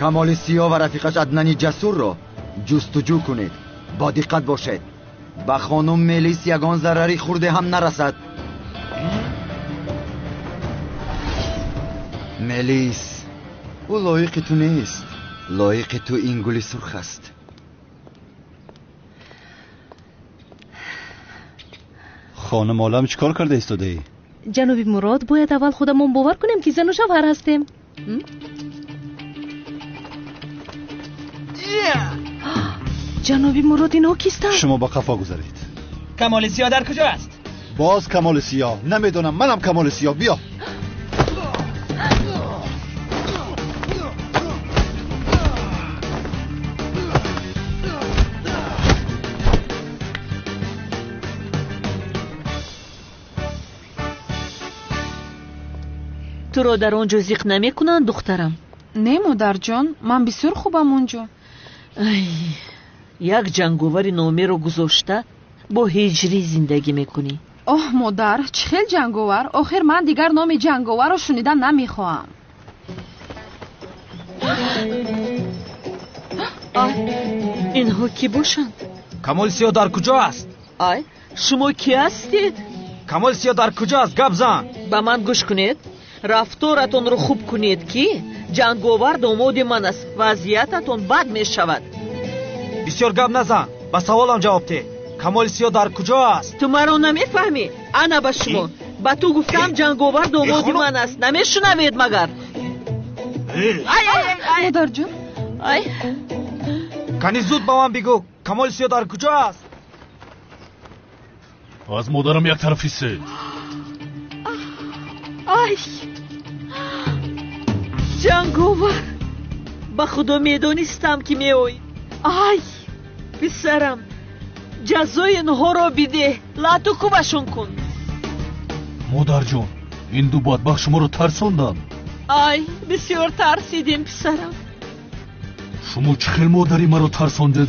کمال سیاه و رفیقش عدنان جسور رو جستجو کنید. با دقت باشید به خانم ملیس یگان ضرری خورده هم نرسد. ملیس او لایق تو نیست، لایق تو این گل سرخ است. خانم عالم چیکار کرده ایستاده ای؟ جناب مراد باید اول خودمون باور کنیم که زن و شوهر هستیم. جناب مراد اینها کیستن؟ شما با قفا گذارید. کمال سیاه در کجا است؟ باز کمال سیاه؟ نمیدونم، منم کمال سیاه. بیا. تو رو در اونجا زیق نمی کنن دخترم؟ نه مادر جان، من بسیار خوبم اونجا. یک جنگاور نامی رو گذاشته با هجری زندگی میکنی. اوه مادر، چه خیل جنگاور؟ آخر من دیگر نام جنگاور رو شنیدن نمیخواهم. اینها کی باشند؟ کمال سیاه در کجا است؟ شما کی هستید؟ کمال سیاه در کجا است؟ گپ زن. به من گوش کنید، رفتارتون رو خوب کنید که جنگاور داماد من است. وضعیتتون بد می شود. بسیار گپ نزن، با سوالم جواب ده. کمال سیاه در کجا است؟ تو مرا نمیفهمی؟ انا به شما با تو گفتم جنگاور داماد من است، نمیشنوید مگر؟ مادر جان کنی زود با من بگو کمال سیاه در کجا است؟ از مادرم یک طرفی سه. جنگاور به خدا میدونستم که میوی. پسرم جزای اینها را بده، لاتو کوبشون کن. مادر جان، این دو بدبخت شما رو ترساندن. بسیار ترسیدیم پسرم. شما چه خیل مادری مرا ترسانده؟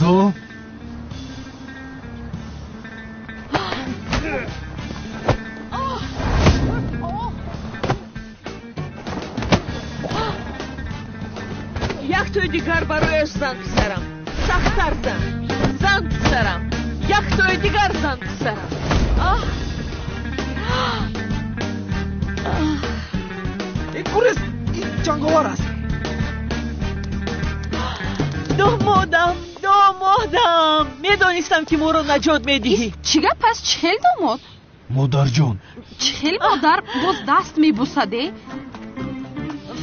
یک توی دیگر برایش زن پسرم. سخت‌تر زن پسرم. یک توی دیگر زن پسرم. این پولیس، این جنگاور است. دامادم میدونستم که مورو نجات میدی. چیگه پس چهل داماد؟ مادر جان، چهل مادر باز دست میبوسده؟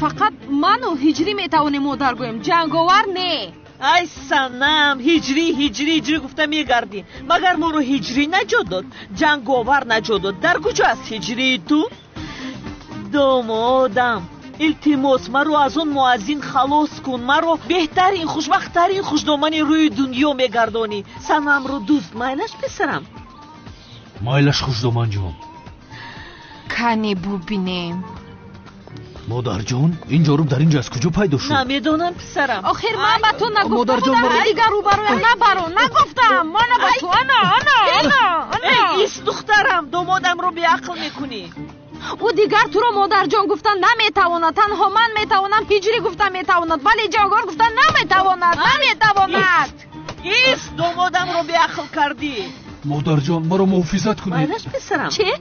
فقط من و هجری میتوانیم مادر گویم، جنگاور نه. ای سنم، هجری گفته میگردی. مگر ما رو هجری نجات داد؟ جنگاور نجات داد. در کجا است هجری تو؟ دامادم التماس مرو از اون مؤذن خلاص کن. مرو بهترین خوشبختترین خوشدامنی روی دنیا میگردانی. سنم رو دوست مایلش پسرم. مایلش خوشدامن جان. کنی ببینیم. مادر جان، این جارو در اینجا از کجا پیدا شد؟ نمیدونم پسرم. آخر من به تو نگفتم مادر دیگر رو برای نگفتم. من به تو انا ایست دخترم، دامادم رو بیعقل میکنی. او دیگر تو رو مادر جان گفتن نمیتواند، تنها من میتوانم. هجری گفتن میتواند ولی جنگاور گفتن نمیتواند. ایست دامادم رو بیعقل کردی. مادر جان، مرا محافظت کنید. مایلش پسرم. چه؟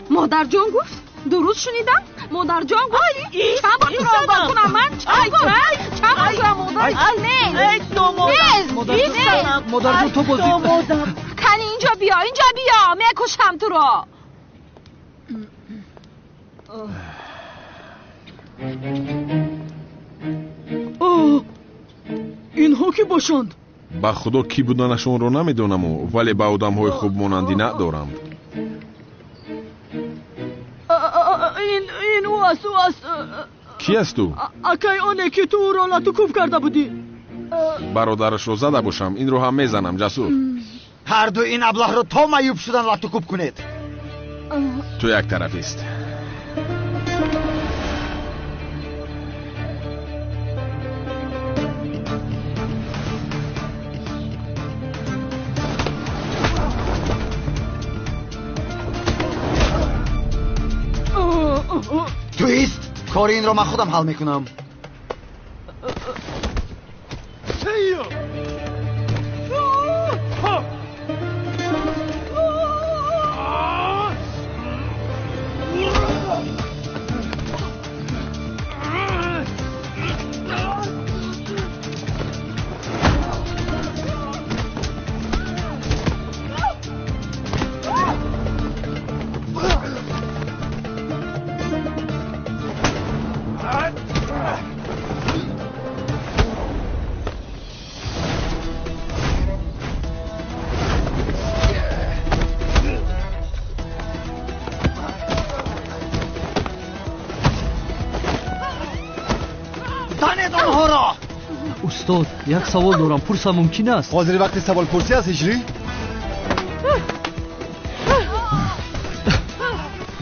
مادر جان گفت؟ درست شنیدم؟ مادر جان گفت؟ چند بار تو رو آگاه کنم من؟ چند بار مادر جان؟ نه مادر جان تو بازی کنی اینجا بیا میکشم تو رو. اینها کی باشند؟ با خدا کی بودنشون رو نمیدونم ولی با آدم های خوب مانندی ندارم. این او است. کی است تو؟ اکای آنه که تو را لطوکوف کرده بودی. برادرش رو زده باشم، این رو هم میزنم. جسور هر دو این ابله رو تا معیوب شدن لطوکوب کنید. تو یک طرف است. تویست کار این رو من خودم حل میکنم. استاد یک سوال دارم، پرسم ممکن است؟ حاضری وقتی سوال پرسی است هجری؟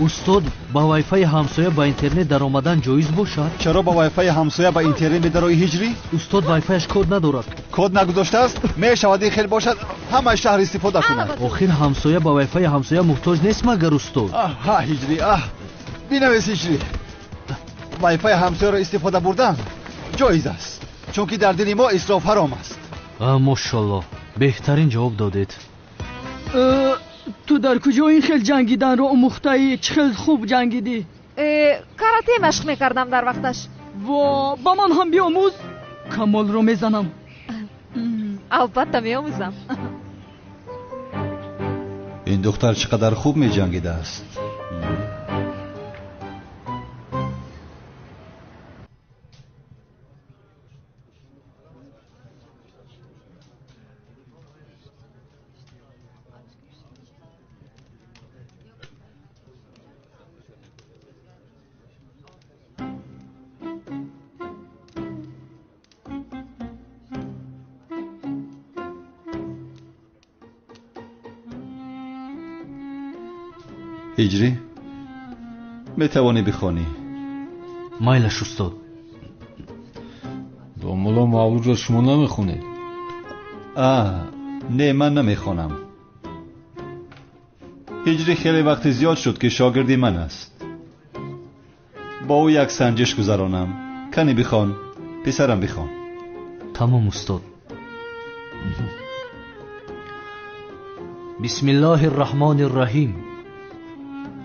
استاد با وای فای همسایه با اینترنت در آمدن جایز باشد؟ چرا با وای فای همسایه با اینترنت بدروی هجری؟ استاد وای فایش کد ندارد. کد نگذاشته است؟ میشود خیلی باشد همه شهر استفاده کند. آخر همسایه با وای فای همسایه محتاج نیست مگر استاد؟ ها هجری بنویس هجری. وای فای همسایه را استفاده بردن جایز است، چون که در دل ما اسراف حرام است. ماشاءالله بهترین جواب دادید. تو در کجا این خیل جنگیدن رو آموخته‌ای؟ چه خیل خوب جنگیدی؟ کاراته مشق میکردم در وقتش. وا با من هم بیاموز، کمال رو میزنم. البته میاموزم. این دختر چقدر خوب میجنگیده است. هجری میتوانی بخوانی؟ مایلش استاد. مولا مولود را شما نمیخونید؟ نه من نمیخونم. هجری خیلی وقت زیاد شد که شاگردی من است. با او یک سنجش گذرانم. کنی بخوان پسرم بخوان. تمام استاد. بسم الله الرحمن الرحیم.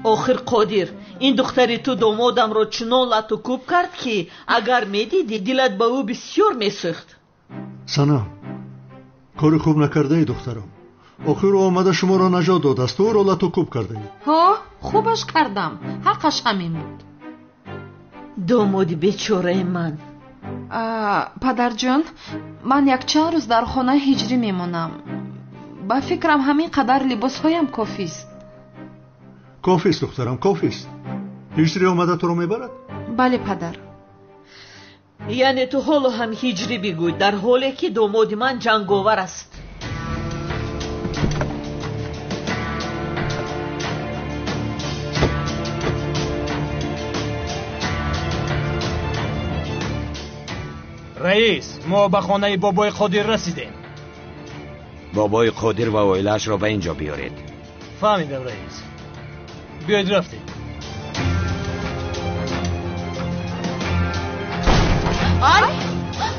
آخر قادر این دختری تو دامادم رو چنان لطو کوب کرد که اگر میدیدی دلت به او بسیار میسوخت. سنا کار خوب نکرده ای دخترم. آخر آمده شما را نجات داد است و را لطو کوب کرده ای. ها خوبش کردم، حقش همین بود. دامادی بیچاره من. پدر جان من یک چند روز در خانه هجری میمونم. با فکرم همین قدر لباس هایم کافی است. کافی است دخترم، کافی است. هجری آمده تو رو میبرد؟ بله پدر. یعنی تو حالا هم هجری بگوی در حالی که داماد من جنگاور است. رئیس ما به خانه بابای قادر رسیدیم. بابای قادر و عائله‌اش را به اینجا بیارید. فهمیدم رئیس. بیاید رفتیم. ای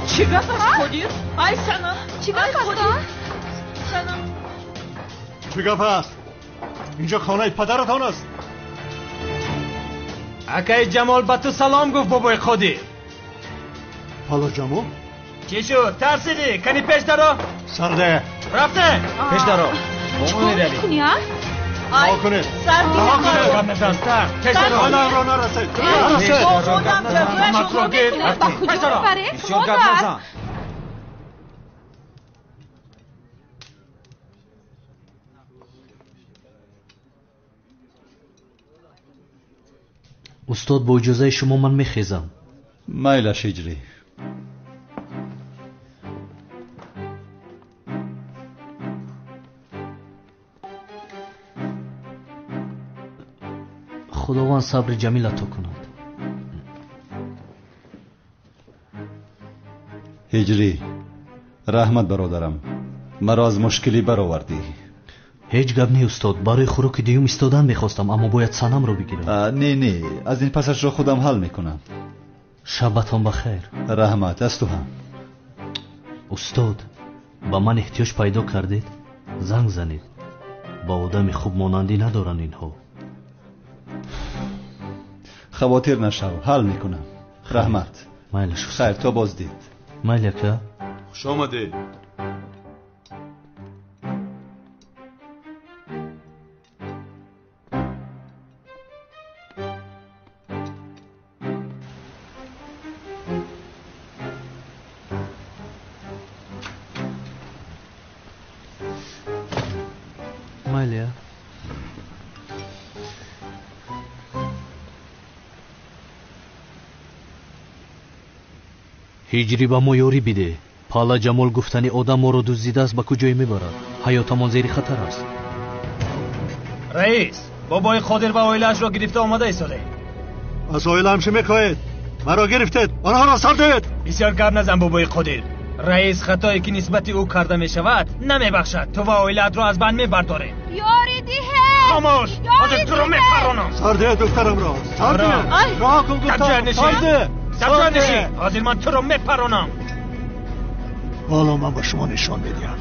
چی گفت است قادر؟ ای سنا چی گفت است؟ سنا چی گفت است؟ اینجا خانه پدرتان است. اکای جمال به تو سلام گفت بابای قادر. حالا جمال؟ چی شد؟ ترسیدی؟ کنی پیش درو؟ سرده رفته؟ پیش درو. چکار میکنی ها؟ رها کنید. رها کنید. گم نزن. پیش درو. من را نرسید. پیش درو. بسیار گم نزن. استاد با اجازه شما من میخیزم. مایلش هجری. خداوند صبر جمیل عطا کند. هجری رحمت برادرم، مرا از مشکلی برآوردی. هیچ گپ نی استاد، برای خوراک دیوم ایستادن میخواستم اما باید سنم رو بگیرم. نه از این پسش را خودم حل میکنم. شبتان بخیر. رحمت از تو هم. استاد با من احتیاج پیدا کردید؟ زنگ زنید. با آدم خوب مانندی ندارن اینها. خواطر نشو، حل میکنم. رحمت. مایلش خیر تا باز دید. مایلکه خوش آمده. مایلیا هجری با ما یاری بیده. پالا جمال گفتنی آدم ما رو دزدیده است، به کجای میبرد؟ حیاتمان زیر خطر است. رئیس، بابای قادر و عائله‌اش را گرفته آمده ایستاده. از عائله‌ام چه میخواهید؟ مرا گرفتید، آنها را سر دهید. بسیار گپ نزن بابای قادر. رئیس خطایی که نسبت او کرده می شود نمیبخشد. تو و عائله‌ات را از بند میبرداره. یاری دیه. خاموش، حاضر تو رو میپرونم. سر ده دخترم را، سر ده. راه کن گفتم، سر ده. سر ده. حاضر من تو رو میپرونم. حالا من با شما نشان میدم.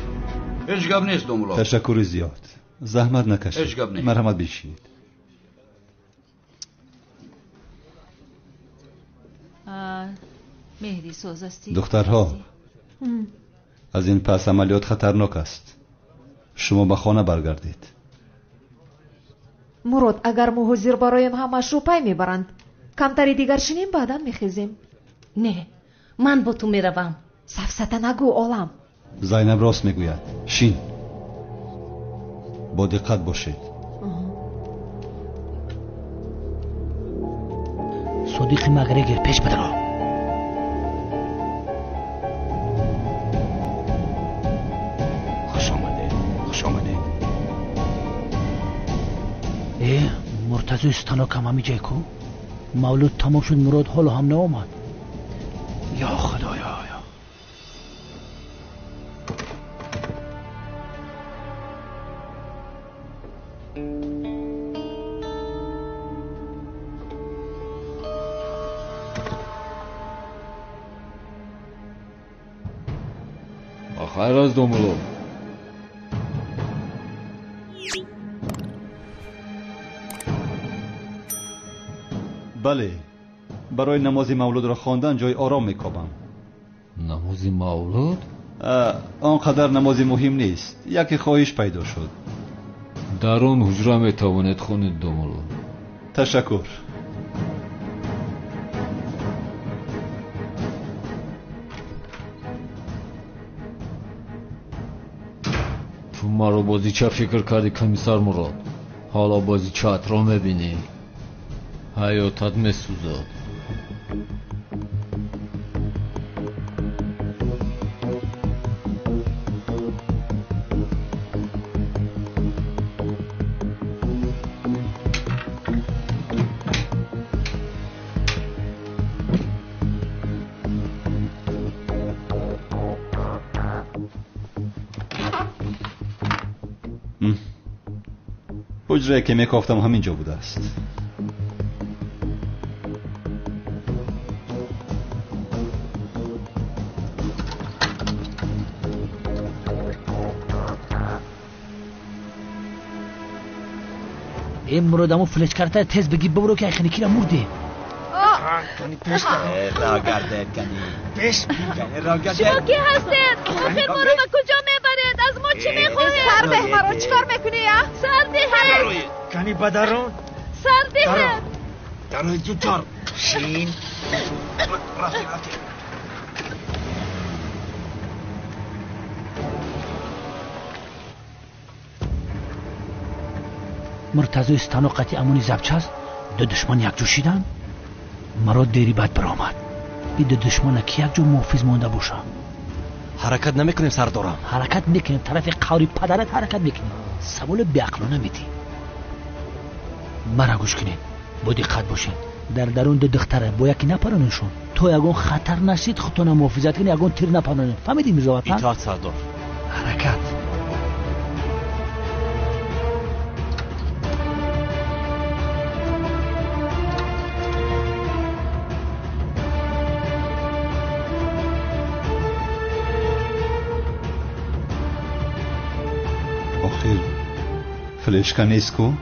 هیچ گپ نیست دوملو. تشکر زیاد. زحمت نکشید. هیچ گپ نیست. مرحمت بشید. مهدی سوز استی؟ دخترها، از این پس عملیات خطرناک است. شما به خانه برگردید. مراد، اگر مهاجر برایم همش رو پای میبرند، کمتری دیگر شنیم بعدم میخیزیم. نه، من با تو میروم. سفسطه نگو عالم. زینب راست میگوید. شین، با دقت باشید. صدیق مغرگر پیش بدرو. خوش آمده. خوش آمده. مرتضی استانو کم همی جای کو؟ مولود تمام شد، مراد حالا هم نامد. یا خدایا. آخر از دوملو. بله، برای نماز مولود را خواندن جای آرام میکابم. نماز مولود؟ آنقدر نماز مهم نیست. یکی خواهش پیدا شد. در اون حجره میتوانید خونید دوملو. تشکر. تو ما رو بازی چه فکر کردی کمیسر مراد؟ حالا بازی چت را میبینی؟ حیاتت میسوزد. حجره که میکافتم همینجا بوده است. این مرادمو فلش کرده تیز بگی ببرو که ایخنی کی را مرده. کنی پیش را گردید کنی پیش را گردید. شما کی هستید؟ آخر ما رو به کجا میبرید؟ از ما چی میخواهید؟ سر ده مرا، چیکار میکنی یا؟ سر ده کنی بدرون سر ده دروی زودتر شین رفتی مرتضی استانو قطعی امونی زبچه است. دو دشمن یک جو شیدن. مراد دیری بعد برآمد. این دو دشمن که یک جو محافظ مانده باشه. حرکت نمیکنیم سردارم. حرکت میکنیم، طرف قوری پدرت حرکت میکنیم. سوال بیعقلانه میدی. مرا گوش کنید، با دقت باشین. در درون دو دختره با یکی نپرانشون. تو یگون خطر نشید خودتون محافظت کنی، یگون تیر نپرانین. فهمیدی میرزا وطن؟ اطاعت سردار. حرکت. آخر فلشکه نیست کو؟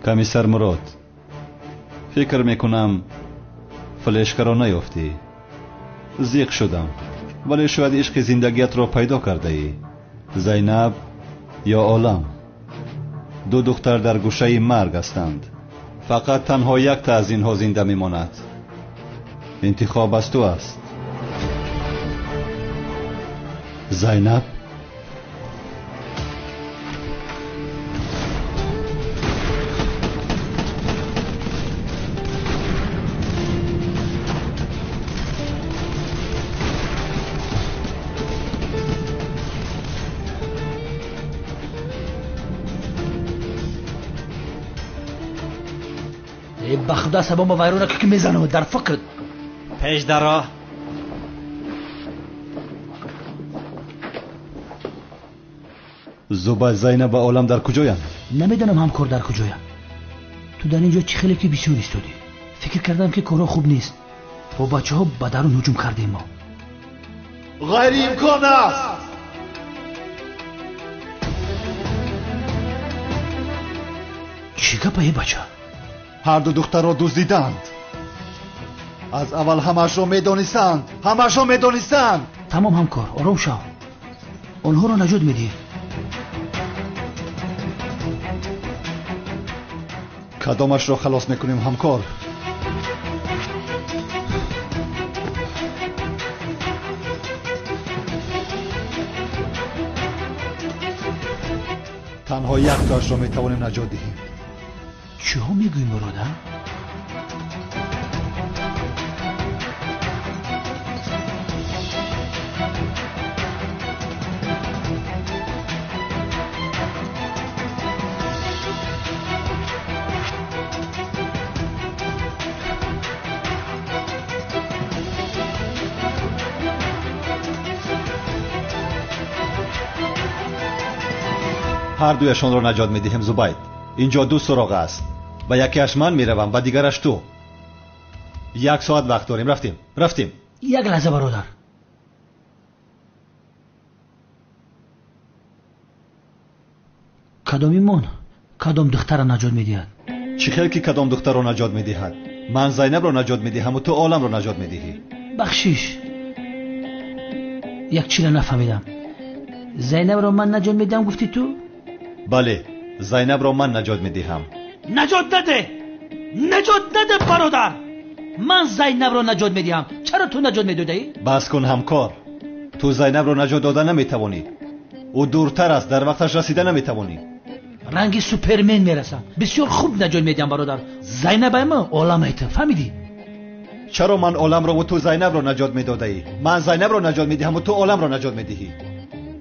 کمیسر مراد، فکر میکنم فلشکه را نیافتی. زیق شدم، ولی شاید عشق زندگیت را پیدا کرده ای. زینب یا عالم، دو دختر در گوشه مرگ هستند. فقط تنها یک تا از اینها زنده میماند. انتخاب از تو است. زینب به خدا سبا ما ویرونه که میزنم در فکرت پیش در راه. زوبا زینب و عالم در کجایم؟ نمیدونم همکار در کجایم. تو در اینجا چی خیلی که بسیار ایستادی. فکر کردم که کارا خوب نیست. با بچه ها به درون هجوم کردیم ما. غیر امکان است. چی گپه بچه؟ هر دو دختر را دزدیدند. از اول همش را میدانستند. تمام همکار آرام شو. آنها را نجات میدی. کدامش را خلاص میکنیم همکار؟ تنها یک تاش را میتوانیم نجات دهیم. چی ها میگویم برادر؟ هر دویشان را نجات میدهیم زبید. اینجا دو سراغ است. با یکیش من میروم و دیگرش تو. 1 ساعت وقت داریم. رفتیم. یک لحظه برادر. کدام دختر را نجات میدهد؟ چی خیلی که کدام دختر را نجات میدهد؟ من زینب را نجات میدهم و تو عالم را نجات میدهی. بخشیش یک چیز نفهمیدم. زینب را من نجات میدهم گفتی تو؟ بله، زینب را من نجات میدهم. نجات نده برادر. من زینب را نجات میدهم. چرا تو نجات میدادی؟ بس کن همکار. تو زینب را نجات دادن نمیتوانی. او دورتر است، در وقتش رسیدن نمیتوانی. رنگی سوپرمن میرسم. بسیار خوب نجات میدهم برادر. زینب ما عالم ایت فهمیدی؟ چرا من عالم را و تو زینب را نجات میدادی؟ من زینب را نجات میدهم و تو عالم را نجات میدهی.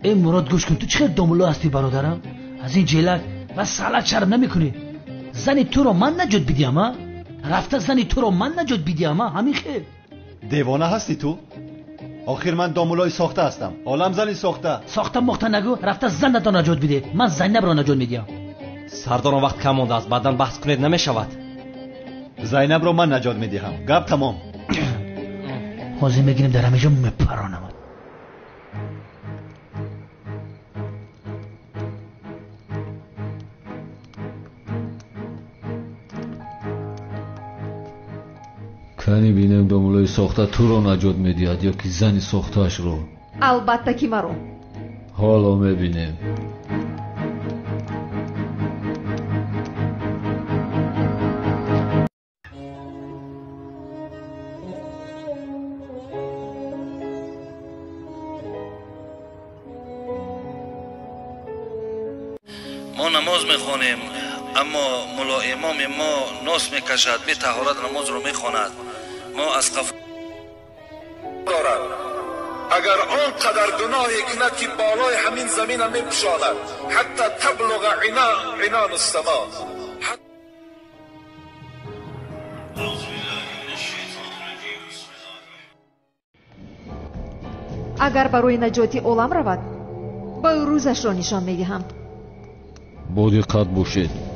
ای مراد گوش کن، تو چقدر دامولا هستی برادرم. از این جیلک و سالت شرم نمیکنی. زنی تو رو من نجات بدیم ها؟ رفته زنی تو رو من نجات بدیم ها؟ همین خیر. دیوانه هستی تو؟ آخر من دامولای ساخته هستم. عالم زنی ساخته مخته نگو. رفته زن تو نجات بده. من زینب را نجات میدم. سرداران وقت کم مونده است. بعداً بحث کنید نمیشود. زینب را من نجات میدهم. گپ تمام. حاضر میگیریم در همه جا میپرانم. کنی بینم دامولای ساخته تو رو نجات میدهد یا که زنی ساختهش رو؟ البته که مرو. حالا میبینیم. ما نماز میخوانیم اما ملا امام ما ناس میکشد، به طهارت نماز رو میخواند. ما از قف دارد اگر آن قدر گناهی کند که بالای همین زمین هم میپشاند حتی تبلغ عنان السما. اگر برای نجاتی عالم رود با روزش را نشان میدهم. با دقت باشید.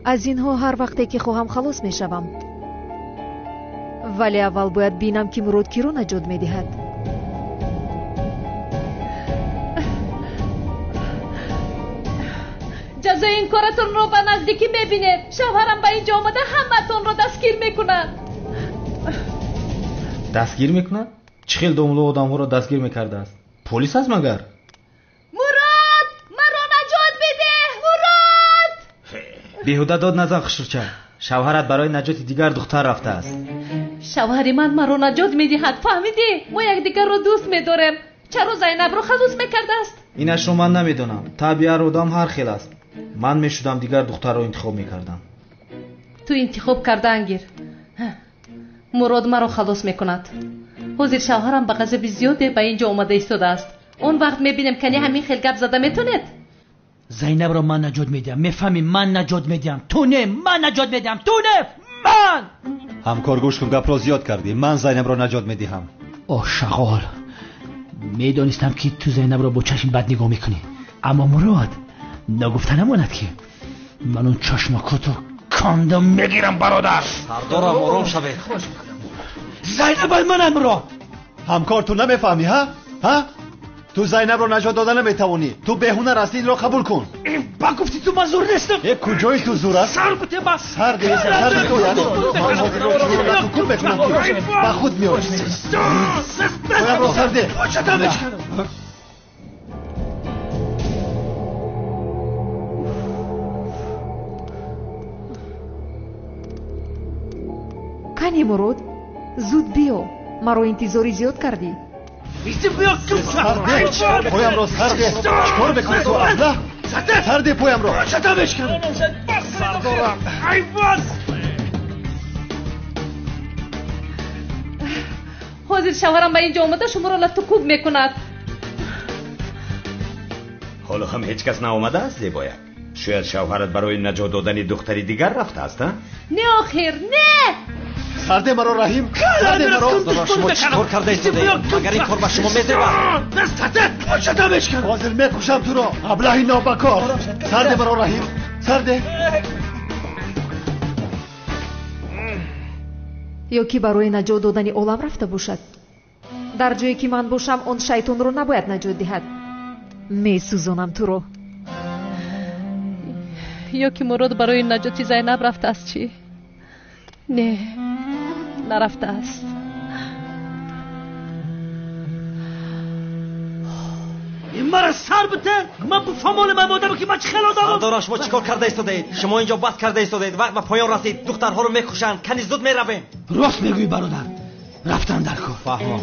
از اینها هر وقتی که خواهم خلاص میشوم. ولی اول باید بینم که مراد کی رو نجات میدهد. جزای این کارتون رو به نزدیکی ببینید. شوهرم به اینجا آمده همتون رو دستگیر میکنن. دستگیر میکنن؟ چه خیلی دامولو آدم ها رو دستگیر میکرده است؟ پلیس هست مگر؟ مراد! مرا نجات بده! مراد! بیهوده داد نزن خشورچه. شوهرت برای نجات دیگر دختر رفته است. شوهر من مرا نجات میدهد، فهمیدی؟ ما یکدیگر رو دوست میداریم. چرا زینب رو خلوص میکرده است؟ اینش رو من نمیدونم. طبیعت آدم هر خیل است. من میشدم دیگر دختر رو انتخاب میکردم. تو انتخاب کرده انگیر. مراد مرا خلاص میکند. حاضر شوهرم به غضب زیاده به اینجا اومده ایستاده است. اون وقت میبینیم کنی همین خیل گپ زده میتونید. زینب رو من نجات میدم. میفهمی؟ من نجات میدم. تو نه. من نجات میدم. تو نه. من. همکار گوش کن، گپ را زیاد کردی. من زینب را نجات میدهم. اوه شغال، میدونستم که تو زینب را با چشم بد نگاه میکنی، اما مراد نگفته نماند که من اون چشمکاتو کاندم میگیرم برادر. سردارم آرام شوید. زینب من مراد. همکار تو نمیفهمی ها؟ تو زینب رو نجات دادن نمیتوانی. تو بهونه راستی این رو قبول کن. با گفتی تو من زور نیستم. کجای تو زور است؟ سر بته بس. سر تو یعنی من حاضر رو کن بکنم با خود میاد. باید رو سر ده. کانی مراد زود بیا، مرا انتظاری زیاد کردی. پایم را سرده. چکار بکنی تو ابله؟ سرده پایم را. شدمش کن. سردارم. حاضر شوهرم به اینجا اومده شما را لطکوب میکند. حالا هم هیچ کس ناآمده است زیبایک؟ شاید شوهرت برای نجات دادن دختری دیگر رفته است؟ نه آخر نه. سرده مرا رحیم. سرده مرا. شما چیکار کرده ایستاده؟ مگر این کار با شما میتوان؟ دستت شدمش کن. حاضر میکشم تو را. ابلهی نابکار. سرده مرا رحیم. سرده. یا کی برای نجات دادن عالم رفته باشد. در جایی که من باشم اون شیطان رو نباید نجات دهد. میسوزانم تو رو. یا که مراد برای نجات زینب رفته است چی؟ نه نرفته است. این مرا سر بتن. من به فامال من بودم که من چه خیلی آدمم. سردار شما چیکار کرده ایستادید؟ شما اینجا بس کرده ایستادید. وقت به پایان رسید. دخترها رو میکشند. کنی زود میرویم. راست میگویی برادر. رفتن در کار. فهمم.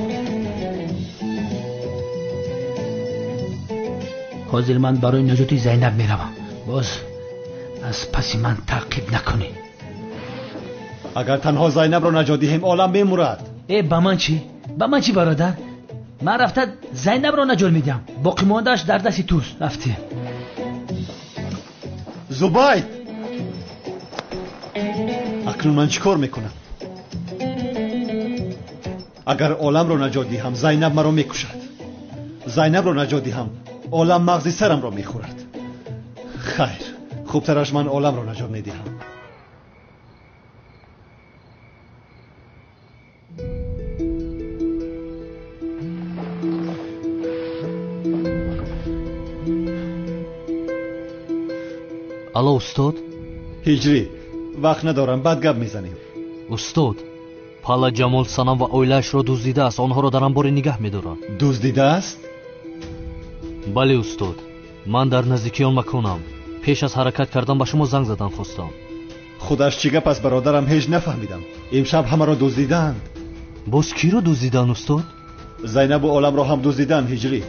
حاضر من برای نجات زینب میروم. باز از پس من تعقیب نکنی. اگر تنها زینب رو نجات دهیم عالم میمیرد. با من چی؟ با من چی برادر؟ من رفته زینب رو نجات میدم. باقی موندهش در دستی توست. رفتی. زبید. اکنون من چیکار میکنم؟ اگر عالم رو نجات دهم زینب مرا میکشد. زینب رو نجات دهم عالم مغز سرم رو میخورد. خیر، خوبترش من عالم رو نجات میدهم. الو استاد. هجری وقت ندارم، بعد گپ میزنیم. استاد پالا جمال سانم و اویلش رو دزدیده است. آنها رو در انبار نگه میدارند. دزدیده است؟ بله استاد. من در نزدیکی آن مکانم. پیش از حرکت کردن به شما زنگ زدن خواستم. خودش چی گپ است برادرم؟ هیچ نفهمیدم. امشب همه را دزدیدند. باز کی رو دزدیدن استاد؟ زینب و عالم را هم دزدیدند هجری.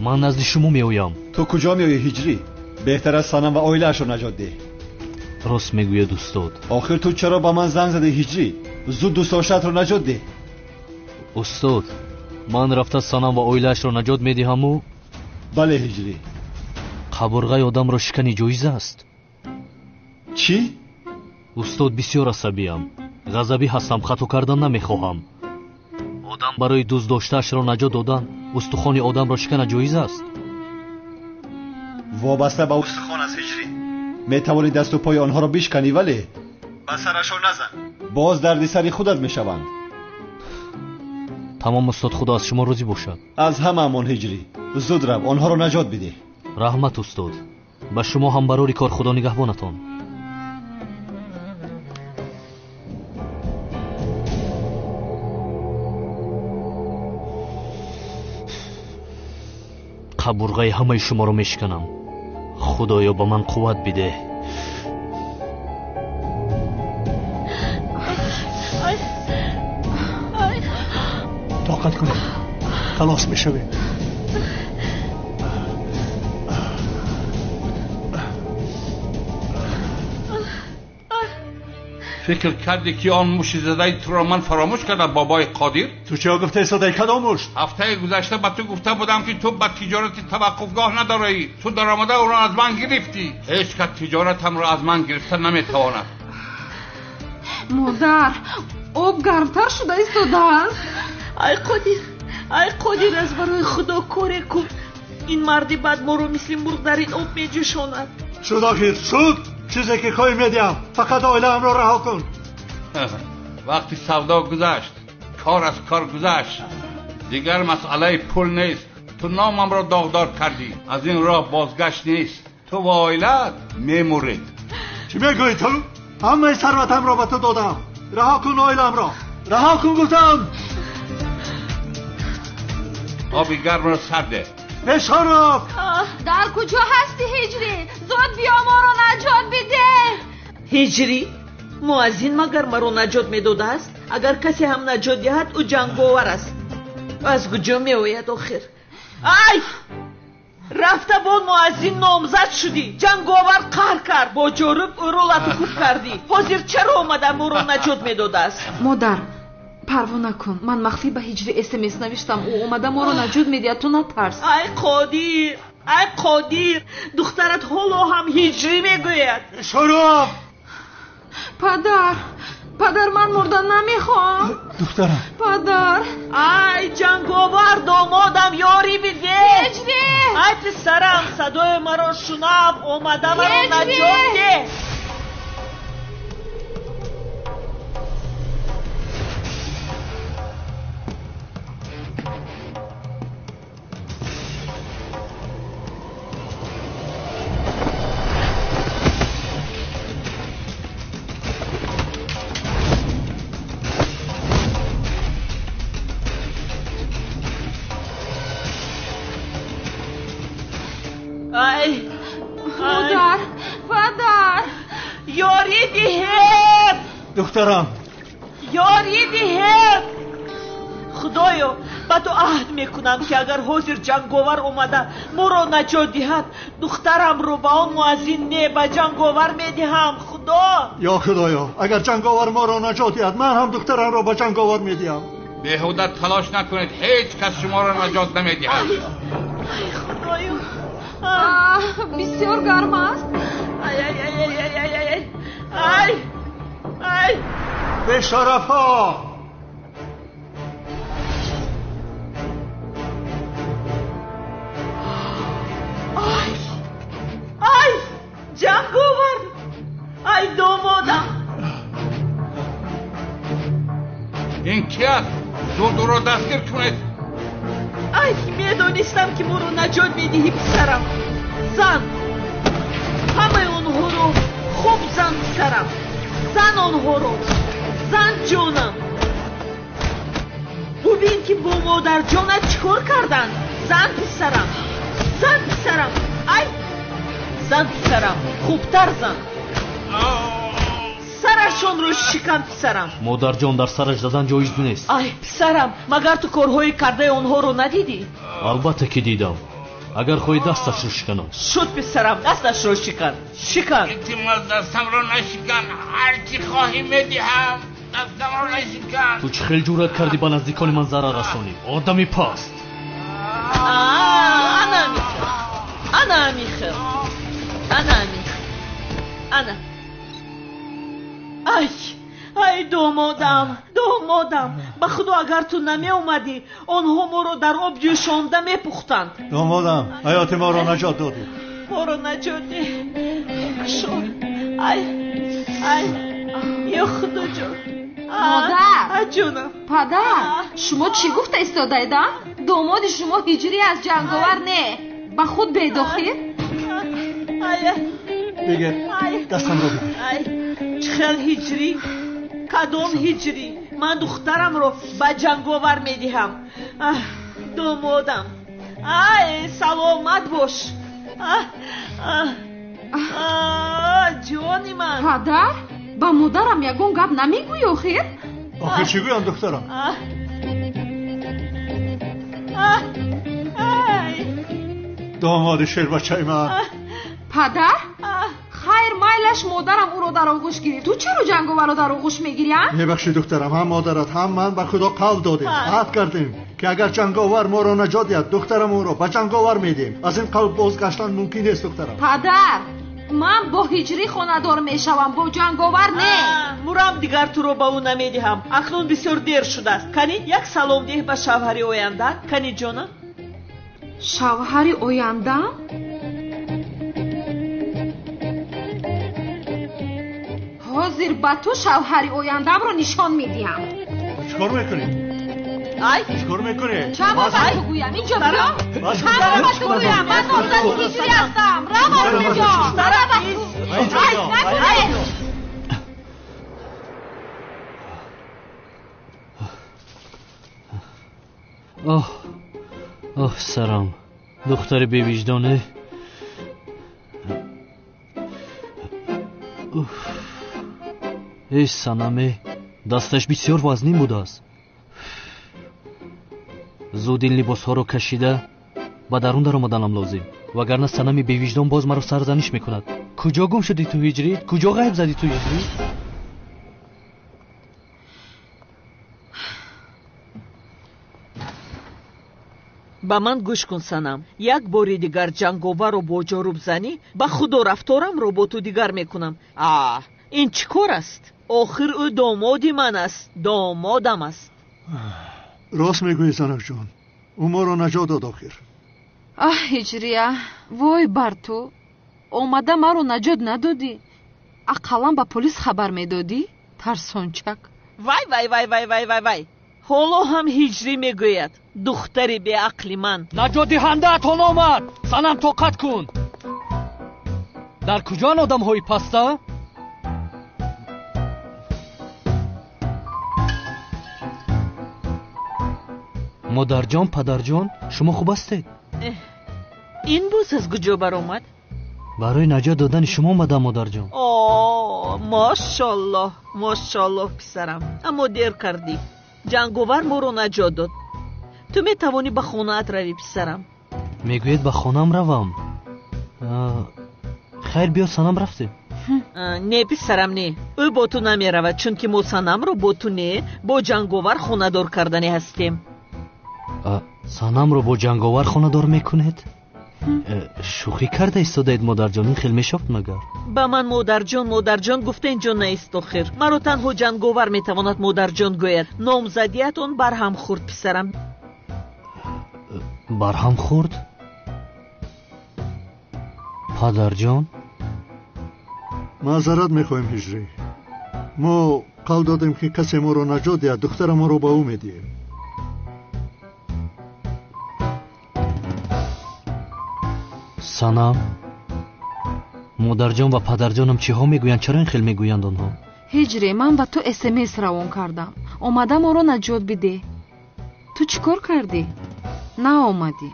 من نزد شما میآیم. تو کجا میآیی هجری؟ بهتر است سانم و اویلش رو نجات ده. راست میگوید استاد. آخر تو چرا با من زنگ زدی هجری؟ زود دوستاشت رو نجات ده. استاد من رفته سانم و اویلش رو نجات میدهم و بله هجری. قبرغه آدم را شکنی جایز است. چی؟ استاد بسیار عصبیم. غضبی هستم. خطا کردن نمیخواهم. آدم برای دوست داشته‌اش را نجات دادن استخوان آدم را شکنه جایز است. وابسته به استخوان از هجری میتوانی دست و پای آنها را بشکنی، ولی به سرشان نزن. باز دردی سری خودت میشوند. تمام استاد، خدا از شما راضی باشد. از همه امان هجری. زود رو آنها را نجات بده. رحمت استاد. به شما هم برای کار خدا نگهبانتان. قبرغه همه شما رو میشکنم. خدایا به من قوت بده. طاقت کنید خلاص میشویم. فکر کردی که آن موش زده تو را من فراموش کردم بابای قادر؟ تو چه گفته صدای کدام موش؟ هفته گذشته به تو گفته بودم که تو به تجارت توقفگاه نداری. تو درآمده او را از من گرفتی. هیچ کس تجارتم را از من گرفته نمیتواند. مادر آب گرمتر شده ایستاده است. ای قادر از برای خدا کاری کن. این مردی بعد ما رو مثل مرغ در این آب میجوشاند. شد آخر شد. چیزی که خواهی میدیم فقط آیله هم را رها کن. وقتی سودا گذشت کار از کار گذشت دیگر مسئله پول نیست. تو نامم را داغدار کردی. از این راه بازگشت نیست. تو و آیلت میمورید. چی میگویی تو؟ همه ثروتم را به تو دادم. رها کن آیلم را. رها کن گفتم. آبی گرم را سرده. بشارف در کجا هستی هجری؟ زود بیا ما را نجات بده. هجری؟ مؤذن مگر ما را نجات میداده است؟ اگر کسی هم نجات دهد او جنگاور است. از کجا میآید آخر؟ ای رفته با مؤذن نامزد شدی. جنگاور قهر کرد. با جورب او را لطکوب کردی. حاضر چرا آمده ما را نجات میداده است؟ مادر پروا نکن. من مخفی به هجری SMS نوشتم. او اومده ما رو نجات میده. تو نترس. ای قادر دخترت حالا هم هجری میگوید. شروع. پدر من مردن نمیخوام. دخترم پدر. ای جنگاور دامادم یاری بده. هجری. ای پسرم صدای مرا شنو. اومده مرا نجات ده. پدر یاری دهید. دخترم یاری دهید. خدایا با تو عهد میکنم که اگر حاضر جنگاور اومده ما را نجات دهد دخترم رو با آن مؤذن نه به جنگاور میدهم. خدا یا خدایا اگر جنگاور ما را نجات دهد من هم دخترم را به جنگاور میدهم. بیهوده تلاش نکنید. هیچ کس شما را نجات نمیدهد. ای خدایا بسیار گرم است. ای به شرف ها. ای جنگاور. ای دامادم. این کی است؟ زود او را دستگیر کنید. ای میدانستم که ما رو نجات میدهی پسرم. زن همه اونها رو خوب زن پسرم. زن آنها رو. زن جانم. ببین که با مادر جانت چکار کردن. زن پسرم. ای زن پسرم. خوبتر زن. سرشون رو شکن پسرم. مادر جان در سرش زدن جایز نیست. ای پسرم مگر تو کارهای کرده آنها رو ندیدی؟ البته که دیدم. اگر خواهی دستش رو شکنم. شد پسرم دستش رو شکن. التماس دستم رو نشکن. هر چی خواهی میدهم. دستم رو نشکن. تو چه خیلی جرأت کردی به نزدیکان من ضرر رسانی. آدمی پست. انا میخوام. ای دامادم. به خدا اگر تو نمی اومدی آنها ما رو در آب جوشانده میپختند. دامادم حیات ما رو نجات دادی. ما رو نجات ده. یا خدا جان. مادر جانم. پدر شما چی گفته ایستاده ایدن؟ داماد شما هجری از جنگاور نه به خود بیداخل؟ بگیر دستم رو بگیر. چخل هجری؟ کدام هجری؟ من دخترم رو به جنگاور میدهم. دامادم سلامت باش. جانی من. پدر با مادرم یگون گپ نمیگوی آخر؟ آخر چی گویم دخترم؟ داماد شیر بچه من. پدر؟ خیر مایلش مادرم او رو در آغوش گیری. تو چرا جنگاور رو در آغوش میگیری؟ ببخشید دخترم، هم مادرت هم من به خدا قول دادیم، عهد کردیم که اگر جنگاور ما رو نجات دهد دخترم او رو به جنگاور میدیم. از این قول بازگشتن ممکن نیست دخترم. پدر من با هجری خانه‌دار میشوم، با جنگاور نه. مورم دیگر تو رو با او نمیدهم. اکنون بسیار دیر شده است. کنی یک سلام ده به شوهر آینده. کنی جانم؟ شوهر آینده؟ حاضر با تو شوهر آیندم رو نشان میدیم. چیکار میکنی؟ چیکار میکنی؟ چه با تو گویم اینجا بیا. چه با تو گویم من نامزد هجری هستم. روان اینجا. اوه سرم دختر بی وجدانه. ای سنمه دستش بسیار وزنی بوده است. زود این لباس ها رو کشیده و درون در آمدنم لازم، وگرنه سنمی بی وجدان باز مرا سرزنش میکند. کجا گم شدی تو هجری؟ کجا غیب زدی تو هجری؟ با من گوش کن سنم. یک باری دیگر جنگاور رو با جارو بزنی با خدا رفتارم رو با تو دیگر میکنم. این چی کار است؟ آخر او دامادی من است، دامادم است. راست میگویی زنک جان، او ما رو نجات داد آخر. هجریه وای بر تو، اومده ما رو نجات ندادی، اقلا با پلیس خبر میدادی؟ ترسانچک. وای وای وای وای وای وای وای، حالا هم هجری میگوید دختری به عقل من. نجات دهنده اتان آمد. سنم طاقت کن. در کجا آدم های پسته؟ مادر جان، پدر جان، شما خوب هستید؟ این بوس از کجا بر آمد؟ برای نجات دادن شما اومدم مادر جان. ماشاءالله ماشاءالله پسرم، اما دیر کردی. جنگاور ما رو نجات داد. تو میتوانی به خانه‌ات روی پسرم؟ میگوید به خانم روم. خیر بیا سنم رفته. نه پسرم نه، او با تو نمی رود، چون که ما سنم رو با تو نه با جنگاور خانه دار کردنی هستیم. سنم رو با جنگاور خانه دار میکنید؟ شوخی کرده ایستادید مادر جان، این خیلی میشافت مگر؟ با من مادر جان گفته اینجا نیست آخر. مرا تنها جنگاور میتواند مادر جان گوید. نامزدیت اون برهم خورد پسرم. برهم خورد؟ پدر جان؟ معذرت میخوایم هجری، ما قول دادیم که کسی ما رو نجات دهد دختر ما رو با او میدیم. سنم، مادر جان و پدر جانم چی ها میگویند؟ چرا این خیلی میگویند آنها؟ هجری من با تو SMS روان کردم، اومده ما رو نجات بده. تو چیکار کردی؟ نه اومدی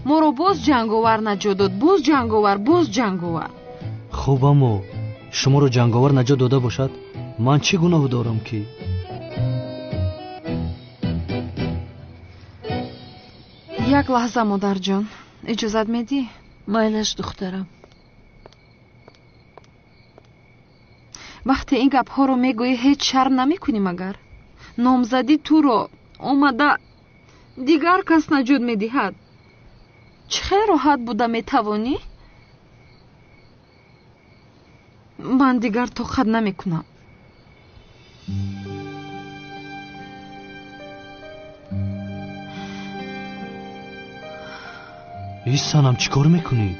ما رو باز جنگاور نجات داد، باز جنگاور. خوب اما شما رو جنگاور نجات داده باشد من چی گناه دارم که؟ یک لحظه مادر جان اجازت میدی؟ مایلش دخترم. وقتی این گپ ها رو میگویی هیچ شرم نمی کنی مگر؟ نامزدی تو رو اومده دیگر کس نجات میدهد. چه راحت بوده میتوانی؟ من دیگر طاقت نمیکنم. ای سنم چی کار میکنی؟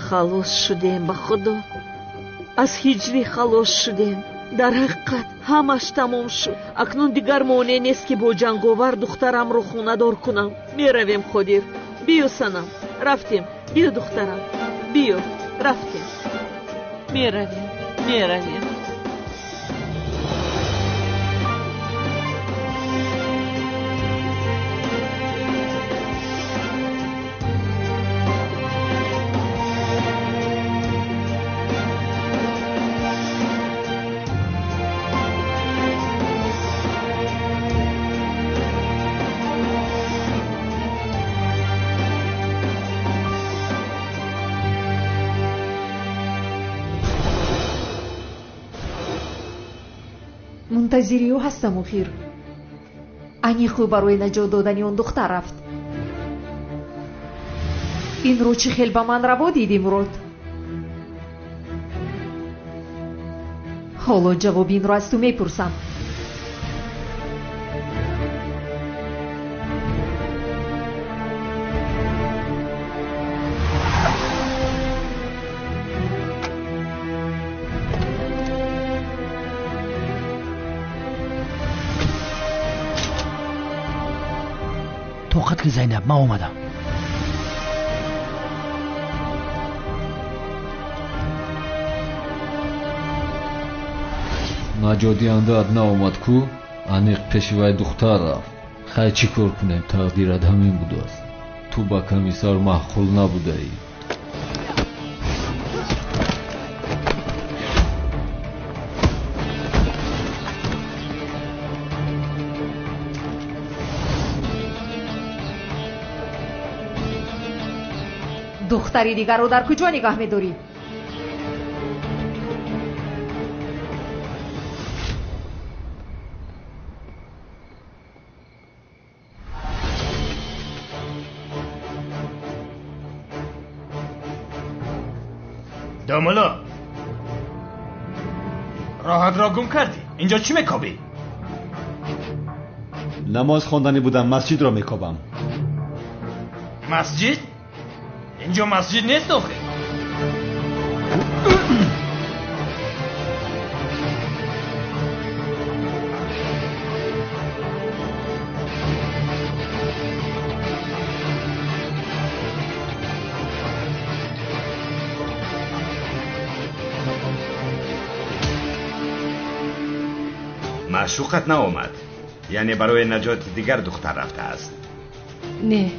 халос шудем ба худо. аз ҳиҷрӣ халос шудем. дар ҳақиқат ҳамаш тамом шуд. акнун дигар монеъ нест ки бо ҷанговар духтарамро хонадор кунам. меравем қодир. биё санам, рафтем. биё духтарам, биё, рафтем. меравем. منتظری او هستم اخیر. انیخو برای نجات دادن اون دختر رفت. این رو چه خیلی به من روا دیدی مراد؟ حالا جواب این رو از تو میپرسم. قتل زینب ما اومدم. наҷодиянда адна омад ку аниқ пешиваи духтар рафт. хай чӣ кор кунем, тақдират ҳамин будааст. ту ба комиссар маъқул набудаӣ. دختری دیگر رو در کجا نگاه می‌داری؟ داملا راحت را گم کردی. اینجا چی میکابی؟ نماز خواندنی بودم، مسجد را میکابم. مسجد؟ اینجا مسجد نیست آخه. معشوقت ناآمد؟ یعنی برای نجات دیگر دختر رفته است؟ نه،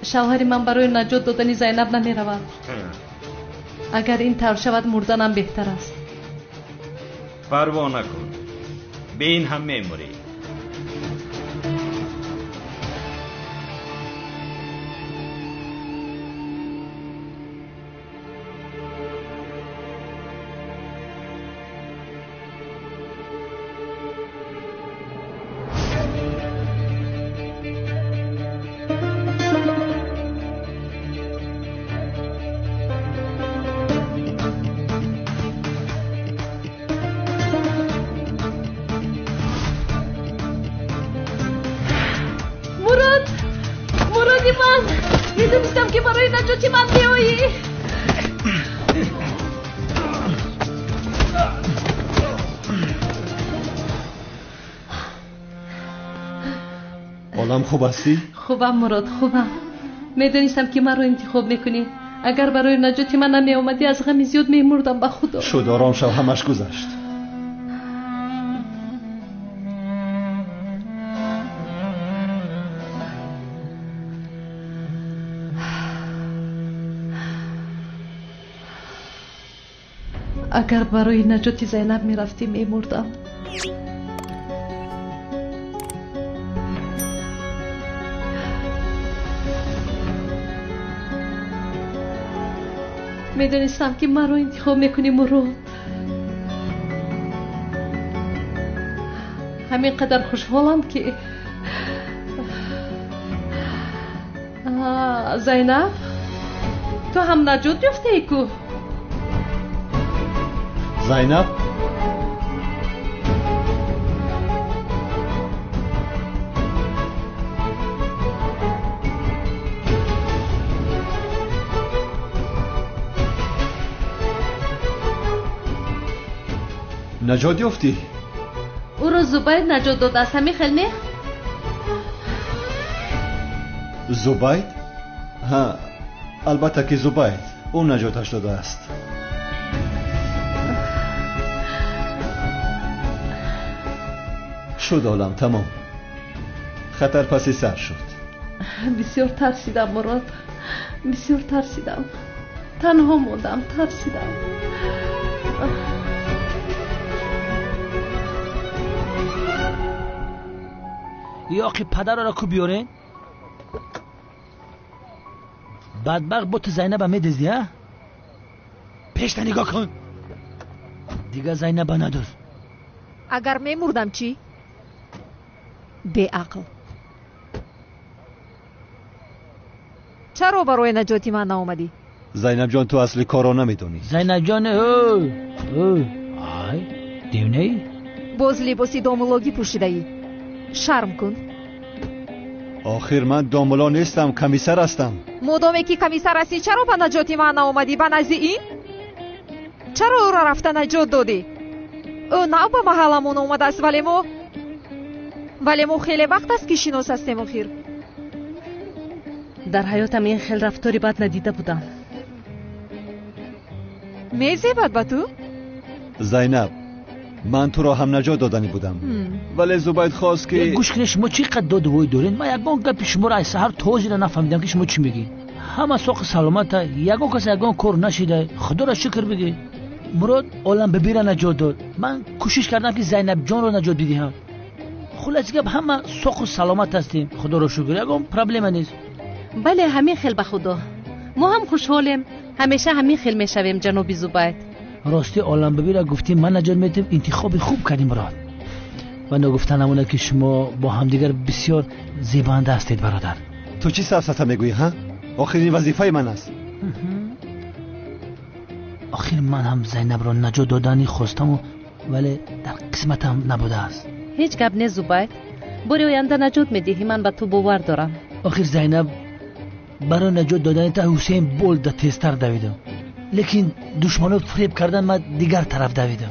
شوهر من برای نجات دادن زینب نمی رود. اگر این طور شود مردنم بهتر است. پروا نکن، به این هم میموری. میدونستم که برای نجات من بیایی. حالم خوب هستی؟ خوبم مراد، خوبم. میدونستم که من رو انتخاب میکنی. اگر برای نجات من نمی اومدی از غم زیاد میمردم به خدا. شد، آرام شو، همش گذشت. اگر برای نجات زینب میرفتی میمردم. میدونستم که من رو انتخاب میکنی مراد. همین قدر خوشحالم که زینب تو هم نجات یافته ای کو؟ زینب نجات یافتی؟ او رو زبید نجات داد از همین خیلی؟ زبید؟ ها البته که زبید اون نجاتش داده است. شد عالم تمام. خطر پسی سر شد. بسیار ترسیدم مراد، بسیار ترسیدم. تنها موندم، ترسیدم. یا آقی پدر را کو بیارین؟ بدبخت بوت زینب هم میدزدی ها؟ پیش نگاه کن. دیگه زینب ندار. اگر میمردم چی؟ بی عقل. چرا برای نجاتی من ناومدی؟ زینب جان تو اصلی کارو نمیدونی. زینب جان آی دیونه ای؟ باز لباسی دامولوگی پوشیده ای. شرم کن. آخر من دامولا نیستم، کمیسر هستم. مادامی که کمیسر هستی چرا به نجاتی من ناومدی؟ به نزد این؟ چرا او را رفته نجات دادی؟ او نه به محلمون اومده است ولی ما خیلی وقت است که شناس هستیم. آخر در حیاتم این خیلی رفتاری بد ندیده بودم. میزیبد به تو؟ زینب من تو را هم نجات دادنی بودم ولی زبید خواست که گوش کنی شما چی قد داد وای دارین؟ من یگان گپ شما را از سحر توضیح نفهمیدم که شما چی میگی. همه سوق سلامت یگان کس یگان کار نشیده. خدا را شکر بگی. مراد عالم ببیره نجات داد. من کوشش کردم که زینب جان رو نجات بدهم. خلاص گپ همه سوق سلامت هستیم. خدا را شکر. یگان پرابلم نیست. بله همین خیلی به خدا. ما هم خوشحالیم. همیشه همین خیلی میشویم جناب زبید. راستی عالم ببیره گفتیم من نجات میدم. انتخاب خوب کردیم مراد. و نگفتن همونه که شما با همدیگر بسیار زیبنده هستید برادر. تو چی سفسطه میگویی ها؟ آخرین وظیفه من است. آخر من هم زینب را نجات دادنی خواستم ولی در قسمتم نبوده است. هیچ گپ نه زبید. برای آینده نجات میدهی، من به تو باور دارم. آخر زینب برای نجات دادن تا حسین بولد تیزتر دویدم. لیکن دشمنات فریب کردن من دیگر طرف دویدم.